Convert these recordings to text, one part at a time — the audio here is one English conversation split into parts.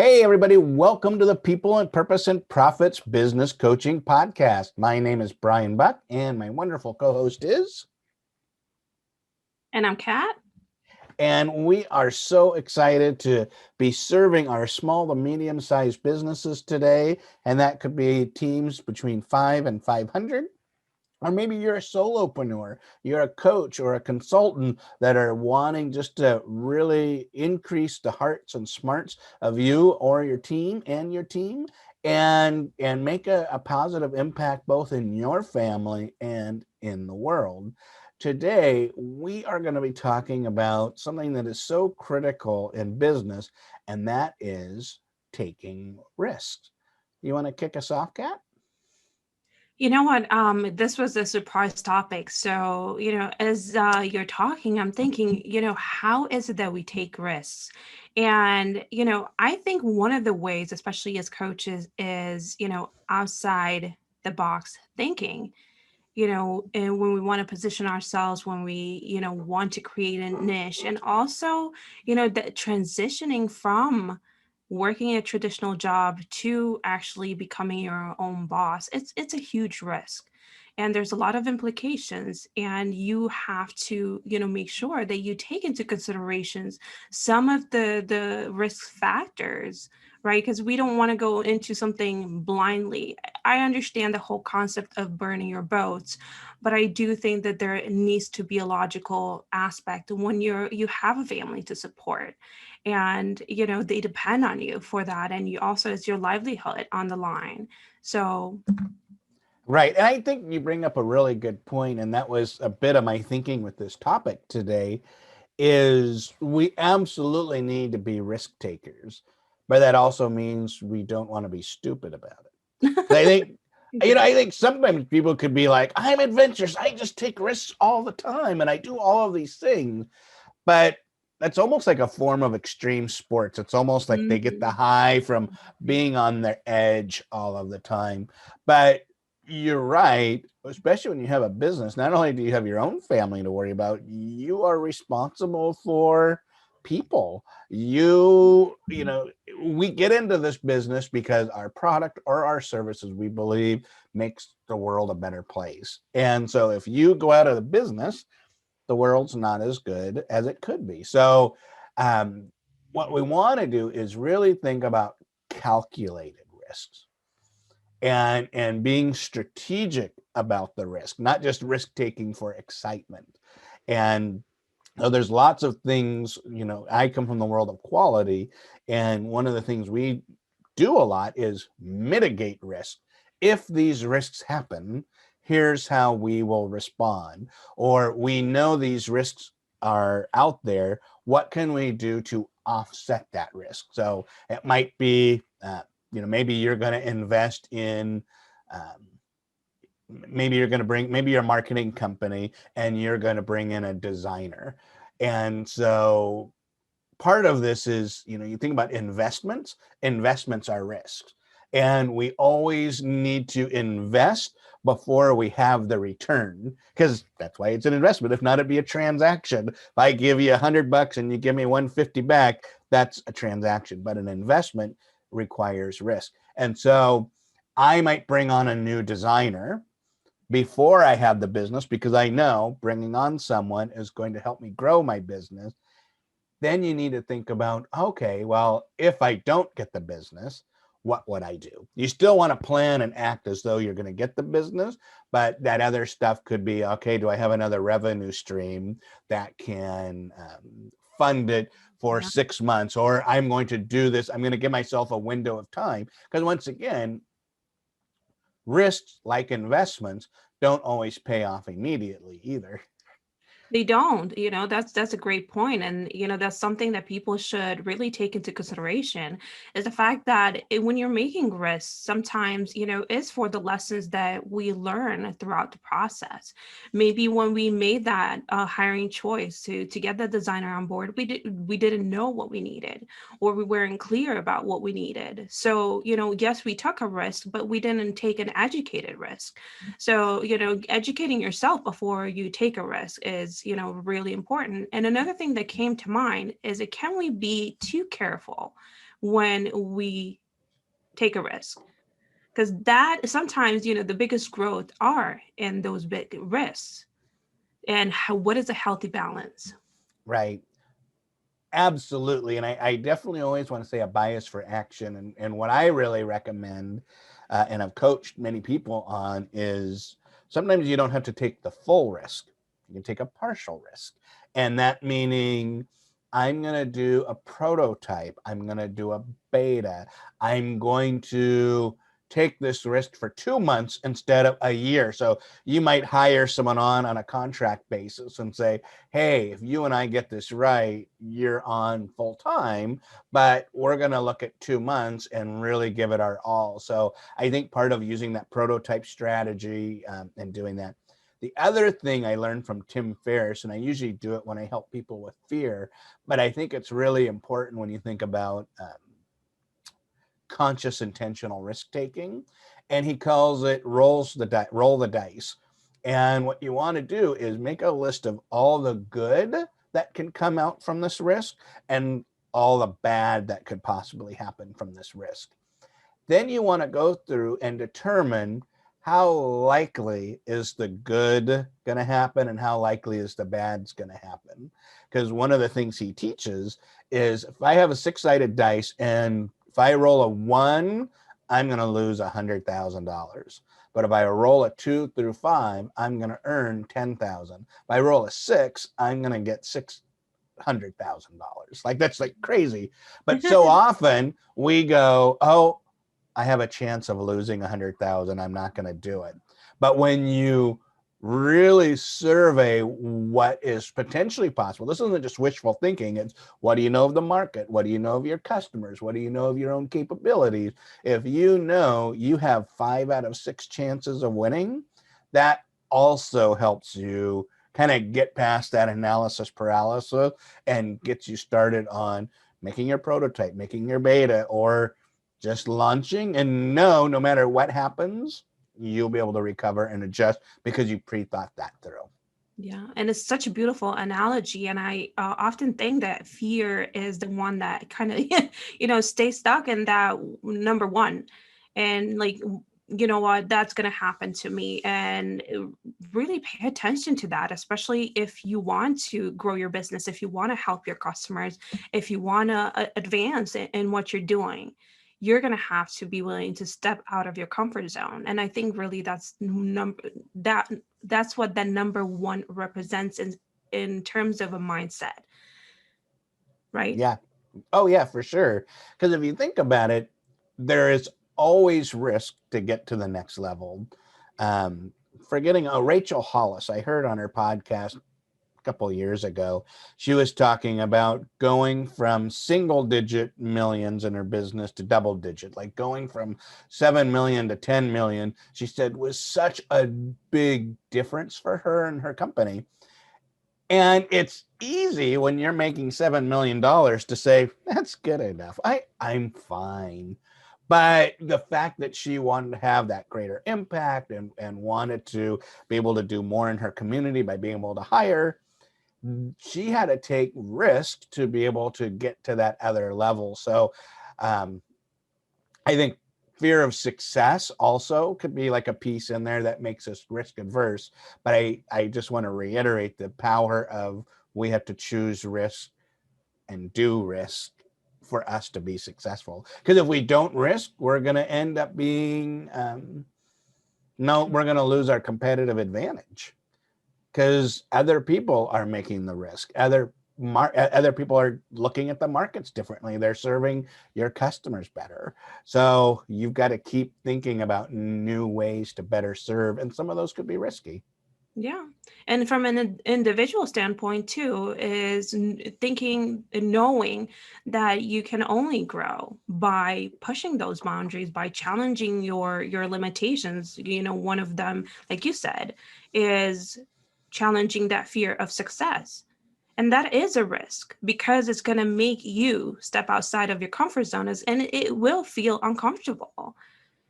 Hey, everybody, welcome to the People and Purpose and Profits Business Coaching Podcast. My name is Brian Buck, and my wonderful co host is. And I'm Kat. And we are so excited to be serving our small to medium sized businesses today. And that could be teams between 5 and 500. Or maybe you're a solopreneur, you're a coach or a consultant that are wanting just to really increase the hearts and smarts of you or your team and make a positive impact both in your family and in the world. Today, we are going to be talking about something that is so critical in business, and that is taking risks. You want to kick us off, Kat? You know what? This was a surprise topic. So, as you're talking, I'm thinking, how is it that we take risks? And, I think one of the ways, especially as coaches, is, outside the box thinking, and when we want to position ourselves, when we, want to create a niche, and also, that transitioning from working a traditional job to actually becoming your own boss, it's a huge risk. And there's a lot of implications, and you have to, make sure that you take into considerations some of the risk factors, right? Because we don't want to go into something blindly. I understand the whole concept of burning your boats, but I do think that there needs to be a logical aspect when you have a family to support, and they depend on you for that, and you also, it's your livelihood on the line. So Right. And I think you bring up a really good point, and that was a bit of my thinking with this topic today, is we absolutely need to be risk takers, but that also means we don't want to be stupid about it. 'Cause I think, I think sometimes people could be like, I'm adventurous. I just take risks all the time and I do all of these things. But that's almost like a form of extreme sports. It's almost like they get the Mhm. high from being on their edge all of the time. But you're right, especially when you have a business. Not only do you have your own family to worry about, you are responsible for people. We get into this business because our product or our services, we believe, makes the world a better place. And so if you go out of the business, the world's not as good as it could be. So, um, what we want to do is really think about calculated risks and being strategic about the risk, not just risk taking for excitement. And so there's lots of things, I come from the world of quality, and one of the things we do a lot is mitigate risk. If these risks happen, here's how we will respond. Or we know these risks are out there. What can we do to offset that risk? So it might be, maybe you're going to invest in um, maybe you're a marketing company and you're going to bring in a designer. And so part of this is, you think about investments are risks, and we always need to invest before we have the return, because that's why it's an investment. If not, it'd be a transaction. If I give you $100 and you give me 150 back, that's a transaction. But an investment requires risk. And so I might bring on a new designer before I have the business, because I know bringing on someone is going to help me grow my business. Then you need to think about, okay, well, if I don't get the business, what would I do? You still want to plan and act as though you're going to get the business, but that other stuff could be, okay, do I have another revenue stream that can fund it for Yeah. 6 months? Or I'm going to do this, I'm going to give myself a window of time. Because once again, risks like investments don't always pay off immediately either. They don't, that's a great point. And, that's something that people should really take into consideration, is the fact that when you're making risks, sometimes, it's for the lessons that we learn throughout the process. Maybe when we made that hiring choice to get the designer on board, we didn't know what we needed, or we weren't clear about what we needed. So, yes, we took a risk, but we didn't take an educated risk. So, educating yourself before you take a risk is, really important. And another thing that came to mind is, can we be too careful when we take a risk, because that sometimes, the biggest growth are in those big risks. And what is a healthy balance? Right. Absolutely. And I definitely always want to say a bias for action. And what I really recommend, and I've coached many people on, is sometimes you don't have to take the full risk. You can take a partial risk. And that meaning I'm going to do a prototype, I'm going to do a beta, I'm going to take this risk for 2 months instead of a year. So you might hire someone on a contract basis and say, hey, if you and I get this right, you're on full time, but we're going to look at 2 months and really give it our all. So I think part of using that prototype strategy, and doing that. The other thing I learned from Tim Ferriss, and I usually do it when I help people with fear, but I think it's really important when you think about conscious intentional risk taking, and he calls it roll the dice. And what you want to do is make a list of all the good that can come out from this risk and all the bad that could possibly happen from this risk. Then you want to go through and determine how likely is the good going to happen and how likely is the bad's going to happen. Because one of the things he teaches is if I have a six-sided dice and if I roll a one, I'm going to lose $100,000. But if I roll a 2 through 5, I'm going to earn 10,000. If I roll a 6, I'm going to get $600,000. Like that's like crazy. But so often we go, oh, I have a chance of losing 100,000. I'm not going to do it. But when you really survey what is potentially possible, this isn't just wishful thinking. It's what do you know of the market? What do you know of your customers? What do you know of your own capabilities? If you know you have 5 out of 6 chances of winning, that also helps you kind of get past that analysis paralysis and gets you started on making your prototype, making your beta, or just launching. And no matter what happens, you'll be able to recover and adjust because you pre-thought that through. Yeah, and it's such a beautiful analogy. And I often think that fear is the one that kind of, stays stuck in that number one. And like, you know what, that's going to happen to me. And really pay attention to that, especially if you want to grow your business, if you want to help your customers, if you want to advance in what you're doing. You're going to have to be willing to step out of your comfort zone. And I think really that that's what that number one represents in terms of a mindset, right? Yeah. Oh, yeah, for sure. Because if you think about it, there is always risk to get to the next level. Um, Forgetting, Rachel Hollis, I heard on her podcast couple of years ago, she was talking about going from single digit millions in her business to double digit, like going from 7 million to 10 million. She said was such a big difference for her and her company. And it's easy when you're making $7 million to say, that's good enough. I'm fine. But the fact that she wanted to have that greater impact and wanted to be able to do more in her community by being able to hire, she had to take risk to be able to get to that other level. So um, I think fear of success also could be like a piece in there that makes us risk adverse. But I just want to reiterate the power of we have to choose risk and do risk for us to be successful. Because if we don't risk, we're going to end up being, no, we're going to lose our competitive advantage because other people are making the risk. Other people are looking at the markets differently. They're serving your customers better. So you've got to keep thinking about new ways to better serve, and some of those could be risky. Yeah. And from an individual standpoint, too, is thinking and knowing that you can only grow by pushing those boundaries, by challenging your limitations. One of them, like you said, is challenging that fear of success. And that is a risk because it's going to make you step outside of your comfort zone and it will feel uncomfortable.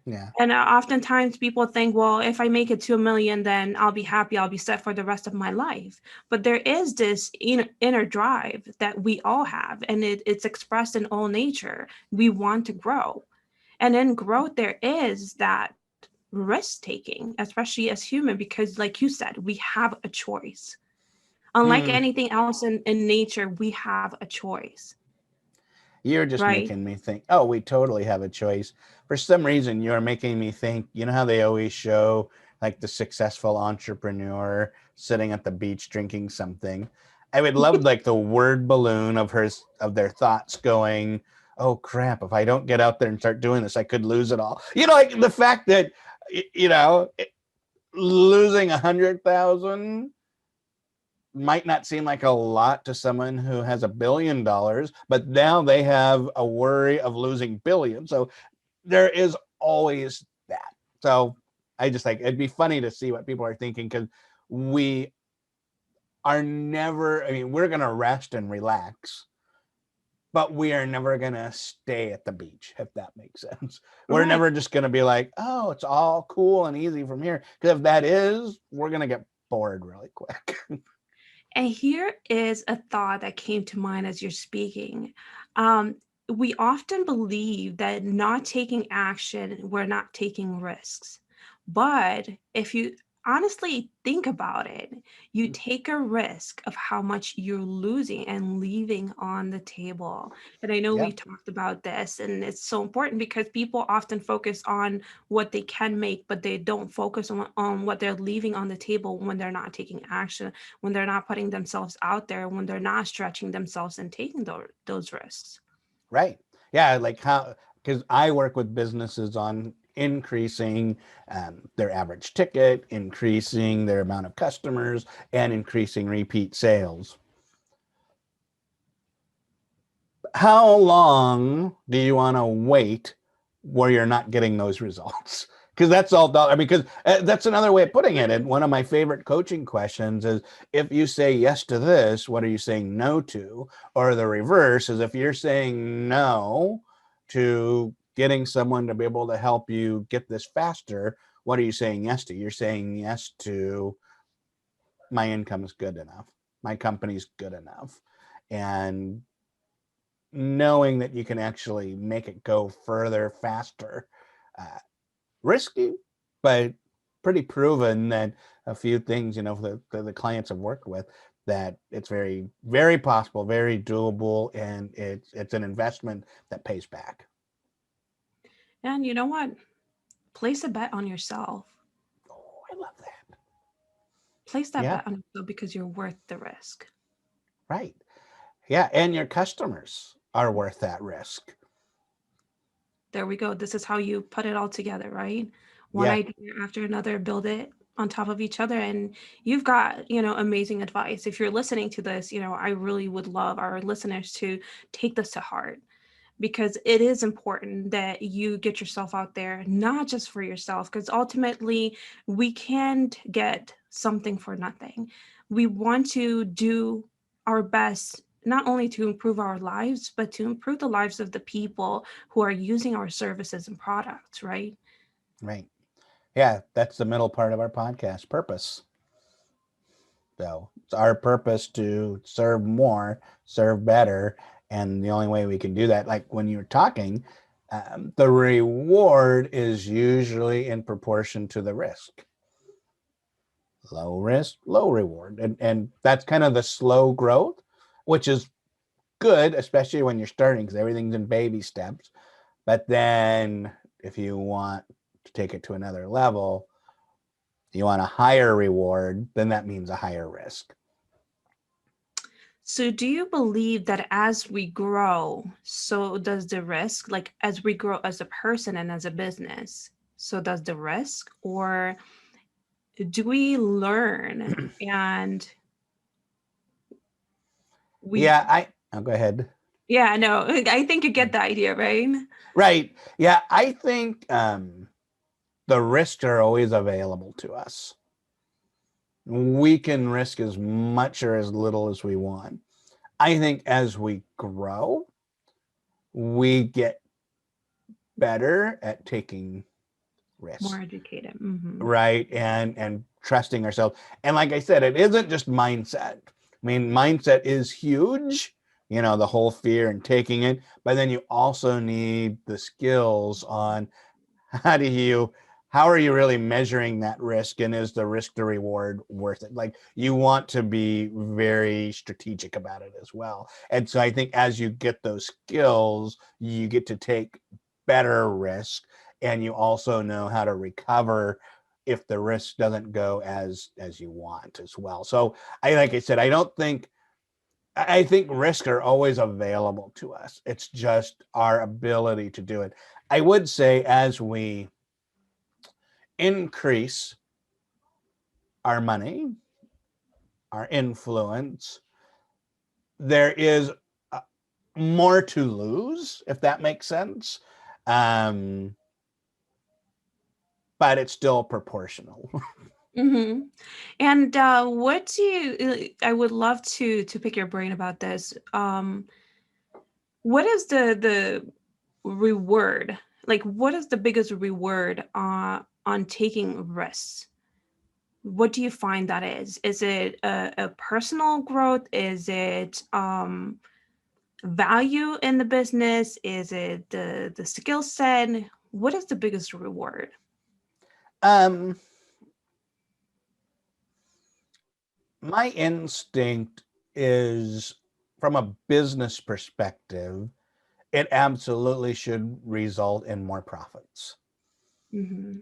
Yeah. And oftentimes people think, well, if I make it to a million, then I'll be happy. I'll be set for the rest of my life. But there is this inner drive that we all have, and it's expressed in all nature. We want to grow. And in growth, there is that risk taking, especially as human, because, like you said, we have a choice. Unlike Hmm. anything else in nature, we have a choice, You're just right? making me think, oh, we totally have a choice. For some reason, you're making me think, you know how they always show like the successful entrepreneur sitting at the beach drinking something? I would love like the word balloon of their thoughts going, oh crap, if I don't get out there and start doing this, I could lose it all. Like the fact that, you know, losing 100,000 might not seem like a lot to someone who has $1 billion, but now they have a worry of losing billions. So there is always that. So I just like it'd be funny to see what people are thinking, because we are never, I mean, we're going to rest and relax, but we are never going to stay at the beach, if that makes sense. We're Right. never just going to be like, oh, it's all cool and easy from here. Because if that is, we're going to get bored really quick. And here is a thought that came to mind as you're speaking. Um, we often believe that not taking action, we're not taking risks. But if you honestly think about it, you take a risk of how much you're losing and leaving on the table. And I know we Yep. talked about this, and it's so important because people often focus on what they can make, but they don't focus on what they're leaving on the table when they're not taking action, when they're not putting themselves out there, when they're not stretching themselves and taking those risks. Right. Yeah. Like how, because I work with businesses on increasing their average ticket, increasing their amount of customers, and increasing repeat sales. How long do you want to wait where you're not getting those results? Because that's all. I mean, because that's another way of putting it. And one of my favorite coaching questions is, if you say yes to this, what are you saying no to? Or the reverse is, if you're saying no to getting someone to be able to help you get this faster, what are you saying yes to? You're saying yes to, my income is good enough, my company's good enough, and knowing that you can actually make it go further faster. Uh, Risky, but pretty proven that a few things, the clients I've worked with, that it's very, very possible, very doable, and it's an investment that pays back. And you know what? Place a bet on yourself. Oh, I love that. Place that Yeah, bet on yourself because you're worth the risk. right. Yeah, and your customers are worth that risk. There we go. This is how you put it all together, right? One Yeah, idea after another, build it on top of each other. And you've got, amazing advice. If you're listening to this, I really would love our listeners to take this to heart, because it is important that you get yourself out there, not just for yourself, because ultimately we can't get something for nothing. We want to do our best, not only to improve our lives, but to improve the lives of the people who are using our services and products, right? right. Yeah, that's the middle part of our podcast, purpose. So it's our purpose to serve more, serve better. And the only way we can do that, like when you're talking, the reward is usually in proportion to the risk. Low risk, low reward. And that's kind of the slow growth, which is good, especially when you're starting, because everything's in baby steps. But then if you want to take it to another level, you want a higher reward, then that means a higher risk. So, do you believe that as we grow, so does the risk, like as we grow as a person and as a business, so does the risk? Or do we learn and we, Yeah, I'll go ahead. yeah, no, I think you get the idea, right? Right. Yeah, I think the risks are always available to us. We can risk as much or as little as we want. I think as we grow, we get better at taking More risks, educated. Mm-hmm. right? And trusting ourselves. And like I said, it isn't just mindset. I mean, mindset is huge, the whole fear and taking it, but then you also need the skills on how do you how are you really measuring that risk, and is the risk to reward worth it? Like, you want to be very strategic about it as well. And so I think as you get those skills, you get to take better risk, and you also know how to recover if the risk doesn't go as you want as well. So like I said, I think risks are always available to us. It's just our ability to do it. I would say as we increase our money, our influence, there is uh, more to lose, if that makes sense. Um, but it's still proportional. Mm-hmm. And what do you? I would love to pick your brain about this. What is the reward? Like, what is the biggest reward on taking risks? What do you find that is? Is it a personal growth? Is it value in the business? Is it the skill set? What is the biggest reward? um, my instinct is, from a business perspective, it absolutely should result in more profits. Mm-hmm.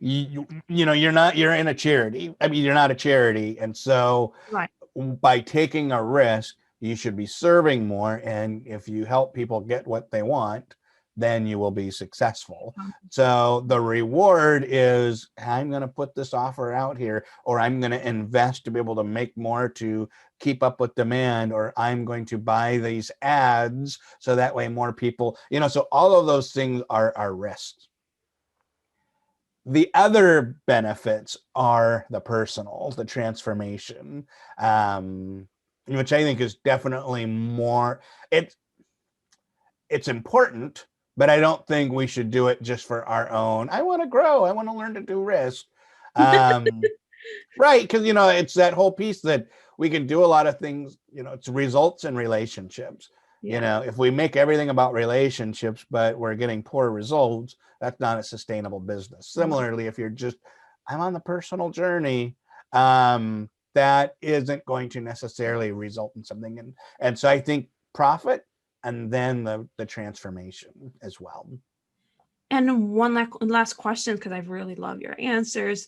You're in a charity. I mean, you're not a charity, and so Right. by taking a risk, you should be serving more. And if you help people get what they want, then you will be successful. So the reward is, I'm going to put this offer out here, or I'm going to invest to be able to make more to keep up with demand, or I'm going to buy these ads so that way more people, so all of those things are risks. The other benefits are the personal, the transformation, um, which I think is definitely more. It's important, but I don't think we should do it just for our own. I want to grow. I want to learn to do risk. Um, Right, because it's that whole piece that we can do a lot of things. It's results in relationships. Yeah. If we make everything about relationships, but we're getting poor results, that's not a sustainable business. Right. Similarly, if you're just, I'm on the personal journey, that isn't going to necessarily result in something. And so I think profit, and then the transformation as well. And one last question, because I really love your answers.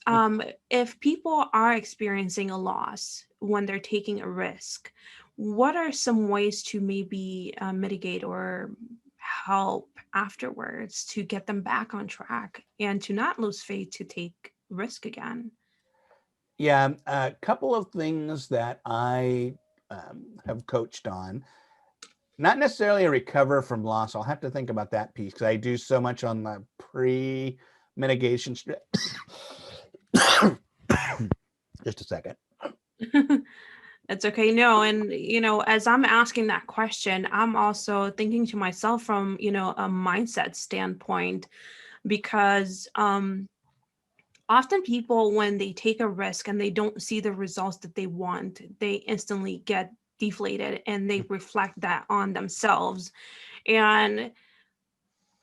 If people are experiencing a loss when they're taking a risk, what are some ways to maybe mitigate or help afterwards to get them back on track and to not lose faith to take risk again? Yeah, a couple of things that I have coached on. Not necessarily a recover from loss. I'll have to think about that piece because I do so much on the pre mitigation. Just a second. It's okay. No, and as I'm asking that question, I'm also thinking to myself from, a mindset standpoint, because often people, when they take a risk and they don't see the results that they want, they instantly get deflated and they reflect that on themselves. And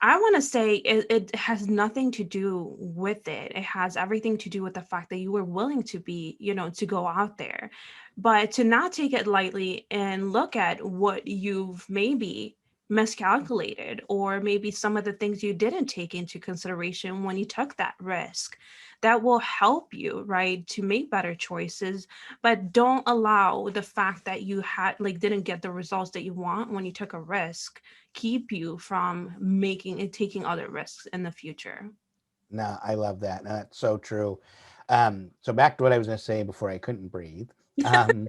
I want to say it has nothing to do with it. It has everything to do with the fact that you were willing to be, to go out there, but to not take it lightly and look at what you've maybe miscalculated, or maybe some of the things you didn't take into consideration when you took that risk. That will help you, right, to make better choices, but don't allow the fact that you had like didn't get the results that you want when you took a risk keep you from making and taking other risks in the future. No, I love that. No, that's so true. So back to what I was going to say before I couldn't breathe. Um,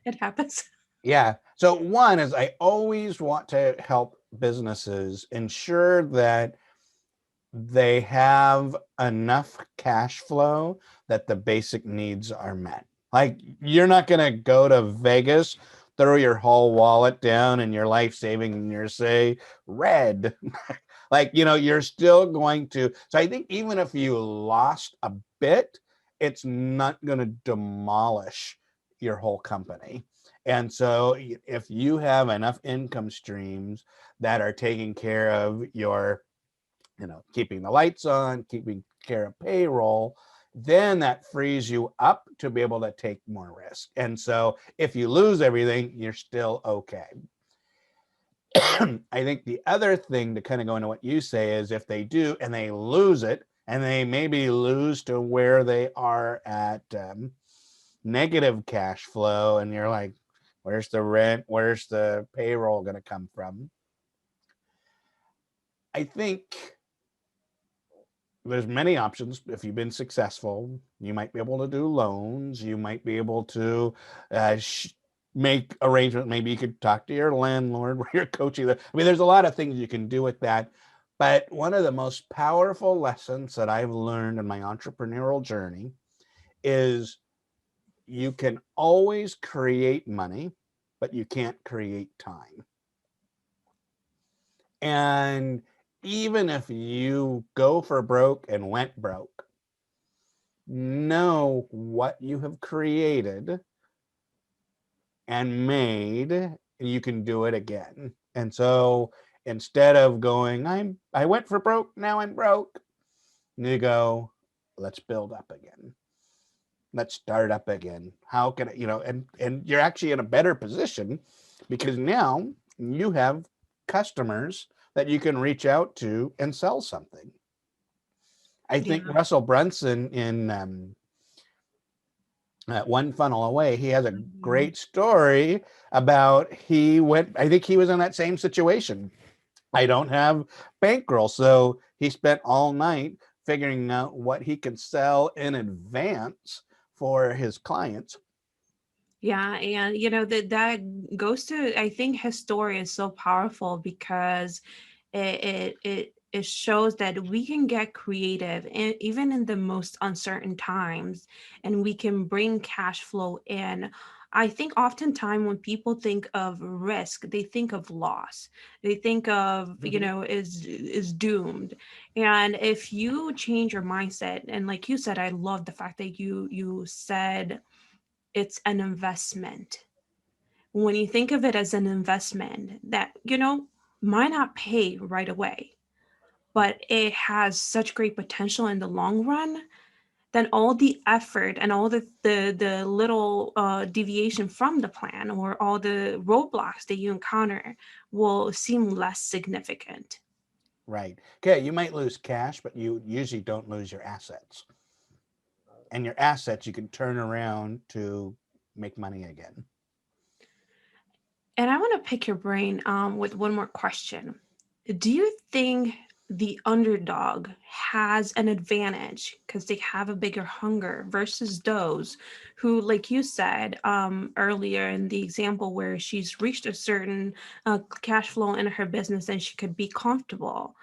It happens. yeah. So one is, I always want to help businesses ensure that they have enough cash flow that the basic needs are met. Like, you're not going to go to Vegas, throw your whole wallet down and your life saving, and you're say red. Like, you're still going to. So I think even if you lost a bit, it's not going to demolish your whole company. And so if you have enough income streams that are taking care of your, keeping the lights on, keeping care of payroll, then that frees you up to be able to take more risk. And so if you lose everything, you're still okay. I think the other thing to kind of go into what you say is if they do and they lose it, and they maybe lose to where they are at negative cash flow, and you're like, where's the rent? Where's the payroll going to come from? I think there's many options. If you've been successful, you might be able to do loans. You might be able to make arrangements. Maybe you could talk to your landlord where you're coaching. I mean, there's a lot of things you can do with that. But one of the most powerful lessons that I've learned in my entrepreneurial journey is you can always create money, but you can't create time. And even if you go for broke and went broke, know what you have created and made, you can do it again. And so instead of going, I went for broke, now I'm broke, you go, let's build up again. Let's start up again. How can I, and you're actually in a better position because now you have customers that you can reach out to and sell something. I think Yeah. Russell Brunson in One Funnel Away, he has a Mhm. great story about he went, I think he was in that same situation. I don't have bankroll. So he spent all night figuring out what he could sell in advance for his clients. Yeah, and that goes to, I think his story is so powerful because it shows that we can get creative even in the most uncertain times, and we can bring cash flow in. I think oftentimes when people think of risk, they think of loss. They think of, Mhm. is doomed. And if you change your mindset, and like you said, I love the fact that you said it's an investment. When you think of it as an investment that, might not pay right away, but it has such great potential in the long run, then all the effort and all the little deviation from the plan or all the roadblocks that you encounter will seem less significant. Right. Okay. You might lose cash, but you usually don't lose your assets. And your assets you can turn around to make money again. And I want to pick your brain with one more question. Do you think the underdog has an advantage because they have a bigger hunger versus those who, like you said earlier in the example where she's reached a certain cash flow in her business and she could be comfortable?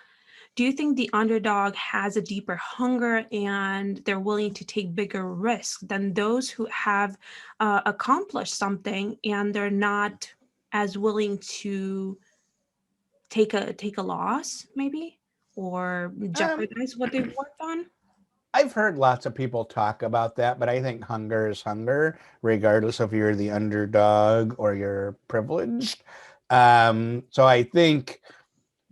Do you think the underdog has a deeper hunger and they're willing to take bigger risks than those who have accomplished something and they're not as willing to take a loss, maybe, or Um, jeopardize what they've worked on? I've heard lots of people talk about that, but I think hunger is hunger, regardless if you're the underdog or you're privileged. So I think,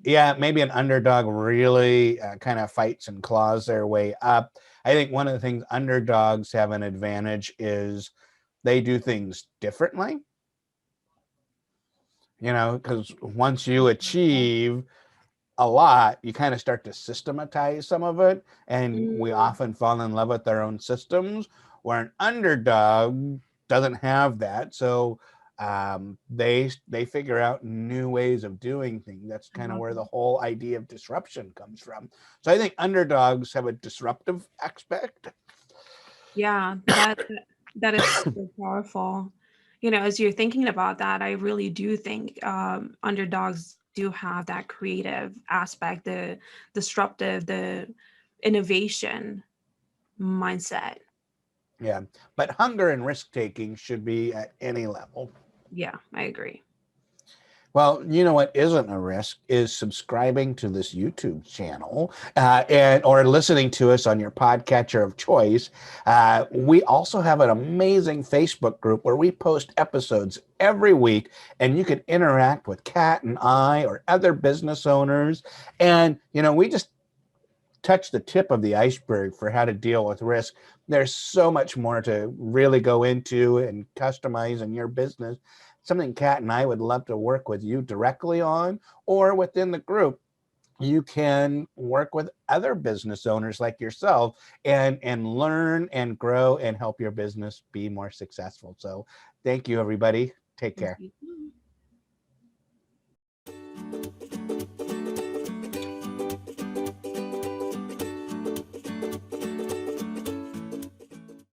yeah, maybe an underdog really kind of fights and claws their way up. I think one of the things underdogs have an advantage is they do things differently, because once you achieve a lot, you kind of start to systematize some of it. And we Mm, often fall in love with our own systems, where an underdog doesn't have that. So they figure out new ways of doing things. That's I kind of love where the it. whole idea of disruption comes from. So I think underdogs have a disruptive aspect. Yeah, that is super powerful. As you're thinking about that, I really do think underdogs do have that creative aspect, the disruptive, the innovation mindset. Yeah. But hunger and risk taking should be at any level. Yeah, I agree. Well, you know what isn't a risk is subscribing to this YouTube channel and or listening to us on your podcatcher of choice. We also have an amazing Facebook group where we post episodes every week, and you can interact with Kat and I or other business owners. And we just touch the tip of the iceberg for how to deal with risk. There's so much more to really go into and customize in your business. Something Kat and I would love to work with you directly on, or within the group. You can work with other business owners like yourself and learn and grow and help your business be more successful. So thank you, everybody. Take Thank care. you.